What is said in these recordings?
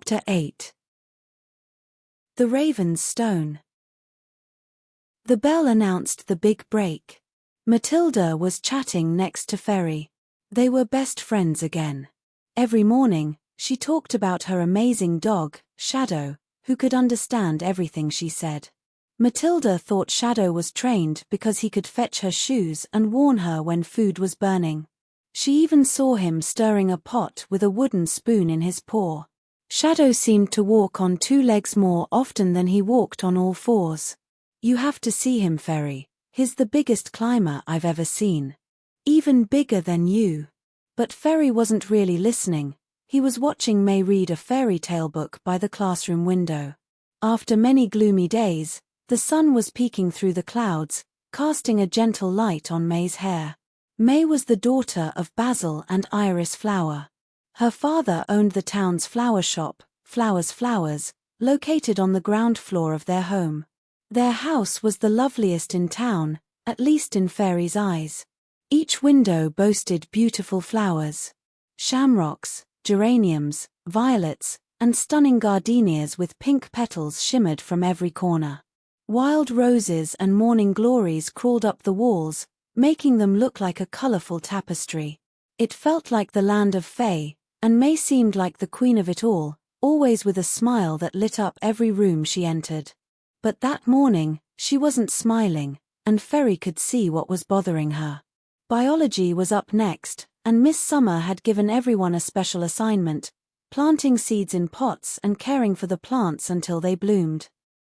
Chapter 8. The Raven's Stone. The bell announced the big break. Matilda was chatting next to Ferry. They were best friends again. Every morning, she talked about her amazing dog, Shadow, who could understand everything she said. Matilda thought Shadow was trained because he could fetch her shoes and warn her when food was burning. She even saw him stirring a pot with a wooden spoon in his paw. Shadow seemed to walk on two legs more often than he walked on all fours. "You have to see him, Ferry. He's the biggest climber I've ever seen. Even bigger than you." But Ferry wasn't really listening. He was watching May read a fairy tale book by the classroom window. After many gloomy days, the sun was peeking through the clouds, casting a gentle light on May's hair. May was the daughter of Basil and Iris Flower. Her father owned the town's flower shop, Flowers, located on the ground floor of their home. Their house was the loveliest in town, at least in Ferry's eyes. Each window boasted beautiful flowers. Shamrocks, geraniums, violets, and stunning gardenias with pink petals shimmered from every corner. Wild roses and morning glories crawled up the walls, making them look like a colorful tapestry. It felt like the land of Fae, and May seemed like the queen of it all, always with a smile that lit up every room she entered. But that morning, she wasn't smiling, and Ferry could see what was bothering her. Biology was up next, and Miss Summer had given everyone a special assignment, planting seeds in pots and caring for the plants until they bloomed.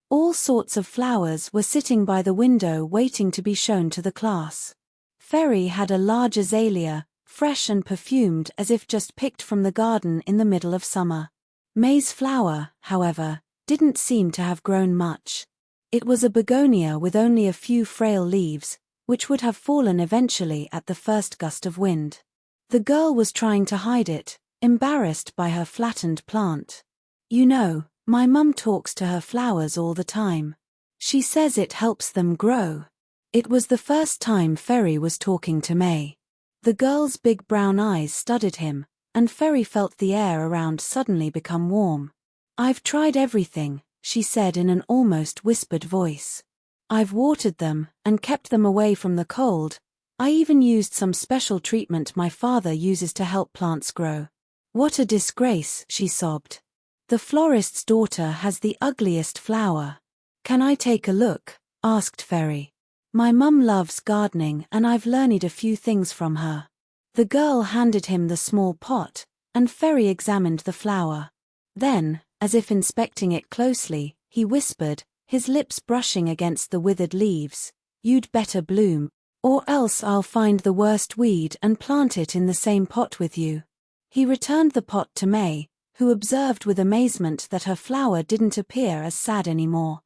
All sorts of flowers were sitting by the window waiting to be shown to the class. Ferry had a large azalea, fresh and perfumed as if just picked from the garden in the middle of summer. May's flower, however, didn't seem to have grown much. It was a begonia with only a few frail leaves, which would have fallen eventually at the first gust of wind. The girl was trying to hide it, embarrassed by her flattened plant. "You know, my mum talks to her flowers all the time. She says it helps them grow." It was the first time Ferry was talking to May. The girl's big brown eyes studied him, and Ferry felt the air around suddenly become warm. "I've tried everything," she said in an almost whispered voice. "I've watered them and kept them away from the cold. I even used some special treatment my father uses to help plants grow." "What a disgrace," she sobbed. "The florist's daughter has the ugliest flower." "Can I take a look?" asked Ferry. "My mum loves gardening and I've learned a few things from her." The girl handed him the small pot, and Ferry examined the flower. Then, as if inspecting it closely, he whispered, his lips brushing against the withered leaves, "You'd better bloom, or else I'll find the worst weed and plant it in the same pot with you." He returned the pot to May, who observed with amazement that her flower didn't appear as sad anymore.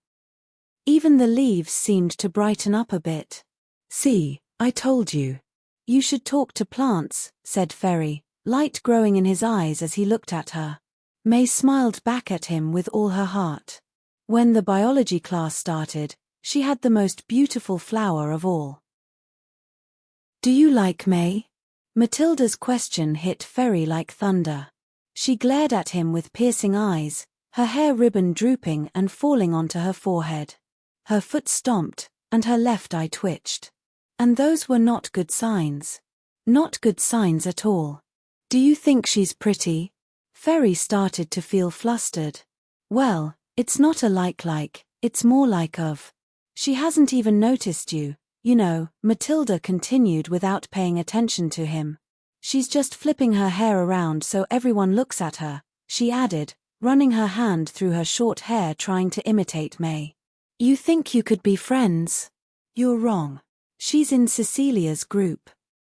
Even the leaves seemed to brighten up a bit. "See, I told you. You should talk to plants," said Ferry, light growing in his eyes as he looked at her. May smiled back at him with all her heart. When the biology class started, she had the most beautiful flower of all. "Do you like May?" Matilda's question hit Ferry like thunder. She glared at him with piercing eyes, her hair ribbon drooping and falling onto her forehead. Her foot stomped, and her left eye twitched. And those were not good signs. Not good signs at all. "Do you think she's pretty?" Ferry started to feel flustered. "Well, it's not a like, it's more like of. She hasn't even noticed you, you know," Matilda continued without paying attention to him. "She's just flipping her hair around so everyone looks at her," she added, running her hand through her short hair trying to imitate May. "You think you could be friends? You're wrong. She's in Cecilia's group.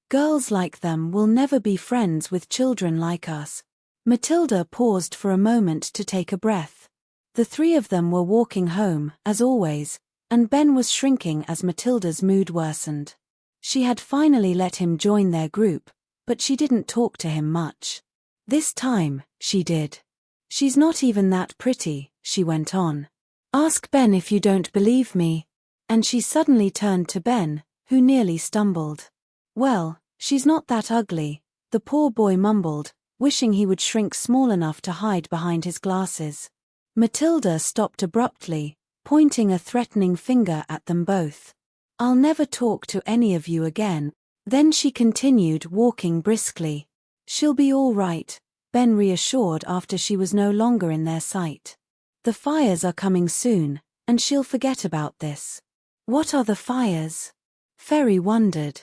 Girls like them will never be friends with children like us." Matilda paused for a moment to take a breath. The three of them were walking home, as always, and Ben was shrinking as Matilda's mood worsened. She had finally let him join their group, but she didn't talk to him much. This time, she did. "She's not even that pretty," she went on. "Ask Ben if you don't believe me." And she suddenly turned to Ben, who nearly stumbled. "Well, she's not that ugly," the poor boy mumbled, wishing he would shrink small enough to hide behind his glasses. Matilda stopped abruptly, pointing a threatening finger at them both. "I'll never talk to any of you again." Then she continued walking briskly. "She'll be all right," Ben reassured after she was no longer in their sight. "The fires are coming soon, and she'll forget about this." "What are the fires?" Ferry wondered.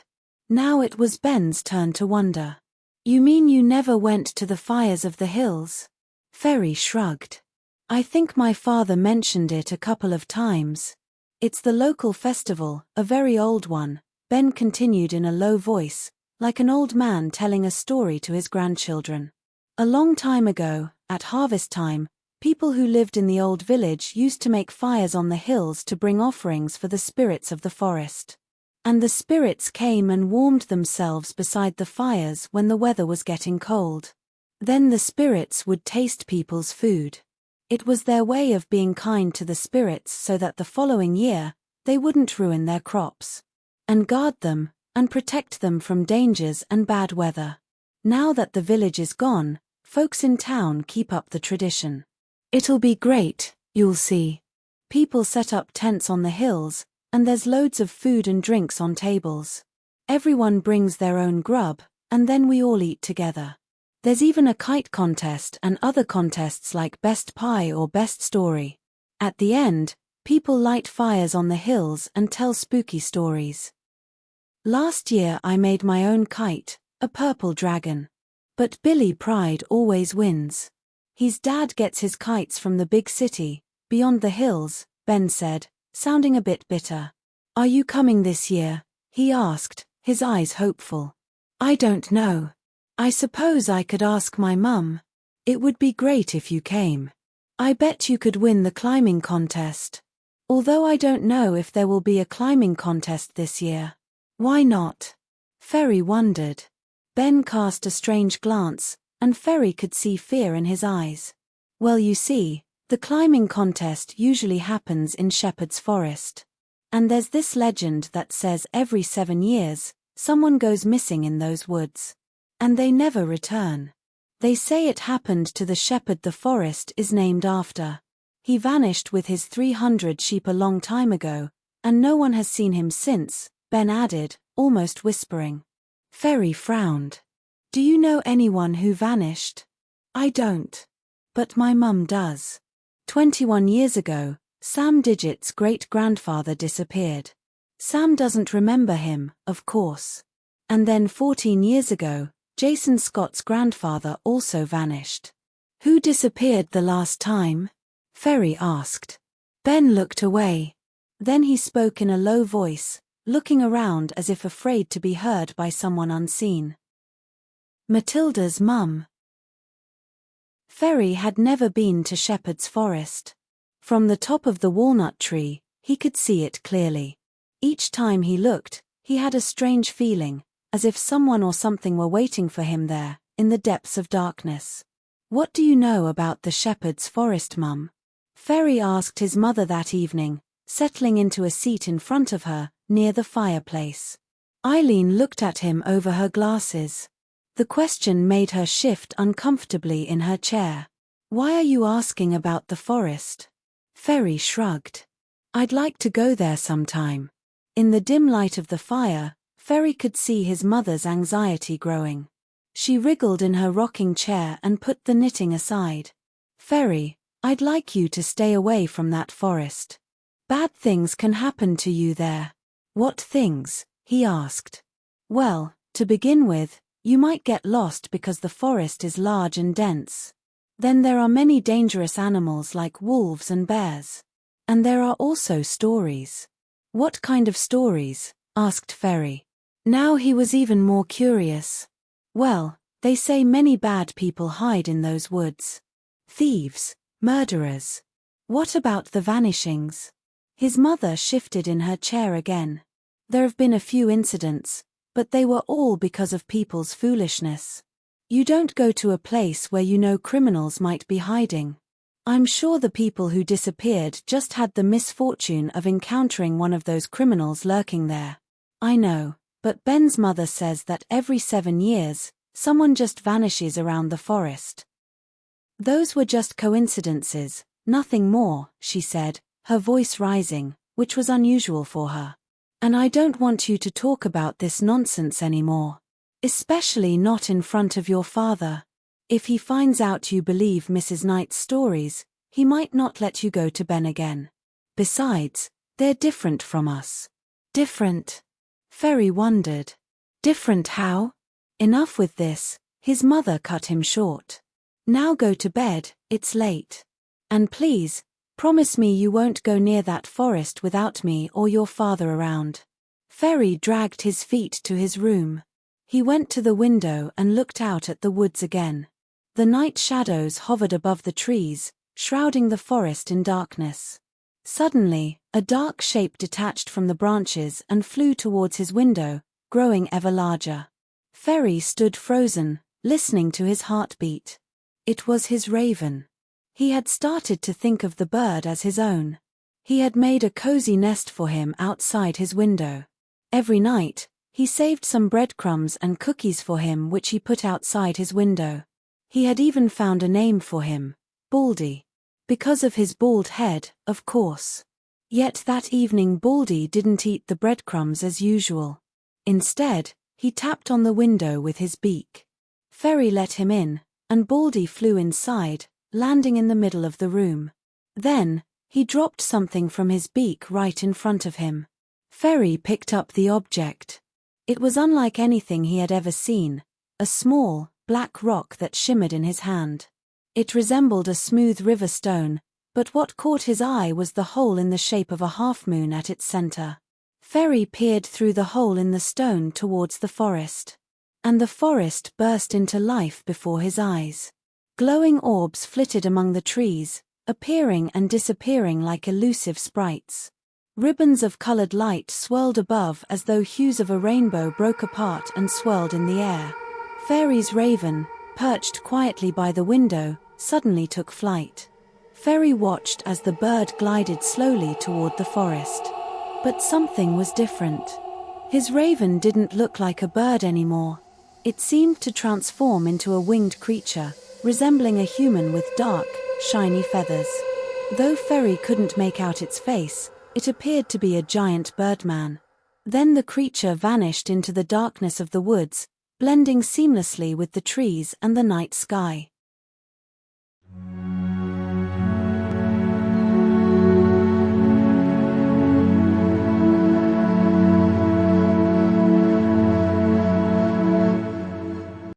Now it was Ben's turn to wonder. "You mean you never went to the fires of the hills?" Ferry shrugged. "I think my father mentioned it a couple of times. It's the local festival, a very old one," Ben continued in a low voice, like an old man telling a story to his grandchildren. "A long time ago, at harvest time, people who lived in the old village used to make fires on the hills to bring offerings for the spirits of the forest. And the spirits came and warmed themselves beside the fires when the weather was getting cold. Then the spirits would taste people's food. It was their way of being kind to the spirits so that the following year, they wouldn't ruin their crops. And guard them, and protect them from dangers and bad weather. Now that the village is gone, folks in town keep up the tradition. It'll be great, you'll see. People set up tents on the hills, and there's loads of food and drinks on tables. Everyone brings their own grub, and then we all eat together. There's even a kite contest and other contests like Best Pie or Best Story. At the end, people light fires on the hills and tell spooky stories. Last year I made my own kite, a purple dragon. But Billy Pride always wins. His dad gets his kites from the big city, beyond the hills," Ben said, sounding a bit bitter. "Are you coming this year?" he asked, his eyes hopeful. "I don't know. I suppose I could ask my mum. It would be great if you came. I bet you could win the climbing contest. Although I don't know if there will be a climbing contest this year." "Why not?" Ferry wondered. Ben cast a strange glance, and Ferry could see fear in his eyes. "Well, you see, the climbing contest usually happens in Shepherd's Forest. And there's this legend that says every 7 years, someone goes missing in those woods. And they never return. They say it happened to the shepherd the forest is named after. He vanished with his 300 sheep a long time ago, and no one has seen him since," Ben added, almost whispering. Ferry frowned. "Do you know anyone who vanished?" "I don't. But my mum does. 21 years ago, Sam Digit's great-grandfather disappeared. Sam doesn't remember him, of course. And then 14 years ago, Jason Scott's grandfather also vanished." "Who disappeared the last time?" Ferry asked. Ben looked away. Then he spoke in a low voice, looking around as if afraid to be heard by someone unseen. "Matilda's mum." Ferry had never been to Shepherd's Forest. From the top of the walnut tree, he could see it clearly. Each time he looked, he had a strange feeling, as if someone or something were waiting for him there, in the depths of darkness. "What do you know about the Shepherd's Forest, Mum?" Ferry asked his mother that evening, settling into a seat in front of her, near the fireplace. Eileen looked at him over her glasses. The question made her shift uncomfortably in her chair. "Why are you asking about the forest?" Ferry shrugged. "I'd like to go there sometime." In the dim light of the fire, Ferry could see his mother's anxiety growing. She wriggled in her rocking chair and put the knitting aside. "Ferry, I'd like you to stay away from that forest. Bad things can happen to you there." "What things?" he asked. "Well, to begin with, you might get lost because the forest is large and dense. Then there are many dangerous animals like wolves and bears. And there are also stories." "What kind of stories?" asked Ferry. Now he was even more curious. "Well, they say many bad people hide in those woods. Thieves, murderers." "What about the vanishings?" His mother shifted in her chair again. "There have been a few incidents, but they were all because of people's foolishness. You don't go to a place where you know criminals might be hiding. I'm sure the people who disappeared just had the misfortune of encountering one of those criminals lurking there." "I know, but Ben's mother says that every 7 years, Someone just vanishes around the forest. Those were just coincidences, nothing more, she said, her voice rising, which was unusual for her. And I don't want you to talk about this nonsense anymore. Especially not in front of your father. If he finds out you believe Mrs. Knight's stories, he might not let you go to Ben again. Besides, they're different from us. Different? Ferry wondered. Different how? Enough with this, his mother cut him short. Now go to bed, it's late. And please, promise me you won't go near that forest without me or your father around. Ferry dragged his feet to his room. He went to the window and looked out at the woods again. The night shadows hovered above the trees, shrouding the forest in darkness. Suddenly, a dark shape detached from the branches and flew towards his window, growing ever larger. Ferry stood frozen, listening to his heartbeat. It was his raven. He had started to think of the bird as his own. He had made a cozy nest for him outside his window. Every night, he saved some breadcrumbs and cookies for him which he put outside his window. He had even found a name for him, Baldy. Because of his bald head, of course. Yet that evening Baldy didn't eat the breadcrumbs as usual. Instead, he tapped on the window with his beak. Ferry let him in, and Baldy flew inside, landing in the middle of the room. Then, he dropped something from his beak right in front of him. Ferry picked up the object. It was unlike anything he had ever seen, a small, black rock that shimmered in his hand. It resembled a smooth river stone, but what caught his eye was the hole in the shape of a half-moon at its center. Ferry peered through the hole in the stone towards the forest. And the forest burst into life before his eyes. Glowing orbs flitted among the trees, appearing and disappearing like elusive sprites. Ribbons of colored light swirled above as though hues of a rainbow broke apart and swirled in the air. Ferry's raven, perched quietly by the window, suddenly took flight. Ferry watched as the bird glided slowly toward the forest. But something was different. His raven didn't look like a bird anymore. It seemed to transform into a winged creature, resembling a human with dark, shiny feathers. Though Ferry couldn't make out its face, it appeared to be a giant birdman. Then the creature vanished into the darkness of the woods, blending seamlessly with the trees and the night sky.